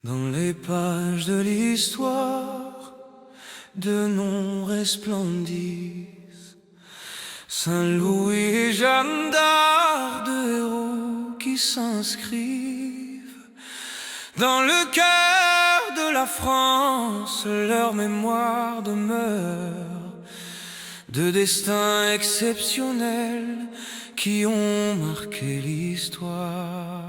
Dans les pages de l'histoire, deux noms resplendissent, Saint-Louis et Jeanne d'Arc, deux héros qui s'inscrivent dans le cœur de la France. Leur mémoire demeure, deux destins exceptionnels qui ont marqué l'histoire.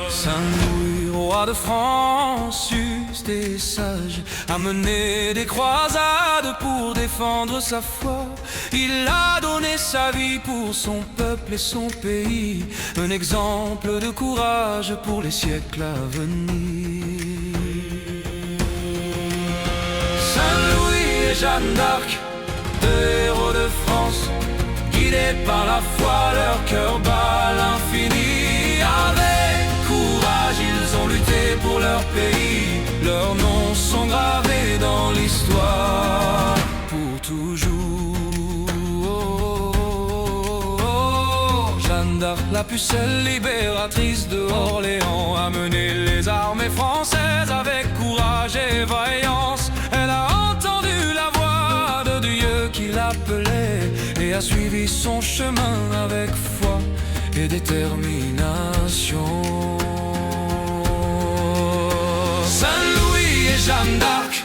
Saint-Louis, roi de France, juste et sage, a mené des croisades pour défendre sa foi. Il a donné sa vie pour son peuple et son pays, un exemple de courage pour les siècles à venir. Saint-Louis et Jeanne d'Arc, deux héros de France, guidés par la foi, leur cœur bat l'infini. Avec courage, ils ont lutté pour leur pays, leurs noms sont gravés dans l'histoire pour toujours. Jeanne d'Arc, la pucelle libératrice de Orléans, a mené les armées françaises avec courage et vaillance. Elle a entendu la voix de Dieu qui l'appelait et a suivi son chemin avec foi et détermination. Saint-Louis et Jeanne d'Arc,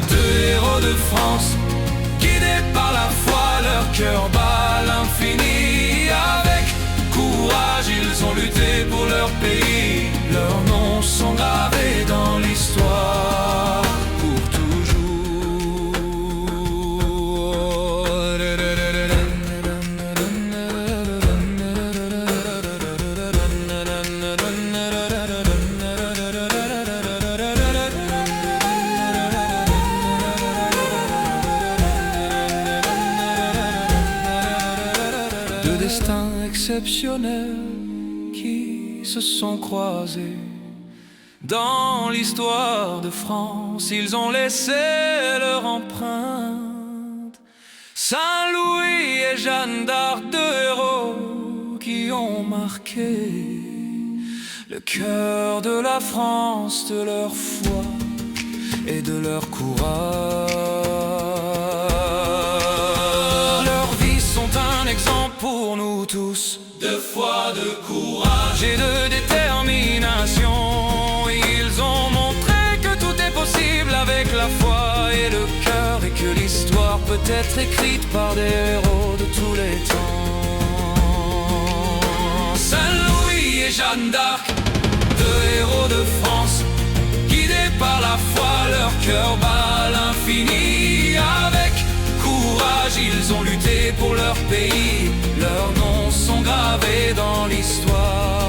deux héros de France, guidés par la foi, leur cœur bat l'infini. Avec courage, ils ont lutté pour leur pays, leurs noms sont gravés dans l'histoire pour toujours. Deux destins exceptionnels qui se sont croisés dans l'histoire de France. Ils ont laissé leur empreinte. Saint-Louis et Jeanne d'Arc, deux héros qui ont marqué le cœur de la France, de leur foi et de leur courage. Leurs vies sont un exemple pour nous tous, de foi, de courage et de détermination. Ils ont montré que tout est possible avec la foi et le cœur, et que l'histoire peut être écrite par des héros de tous les temps. Saint-Louis et Jeanne d'Arc, deux héros de France, guidés par la foi, leur cœur bat l'infini. Avec courage, ils ont lutté pour leur pays, leurs noms sont gravés dans l'histoire.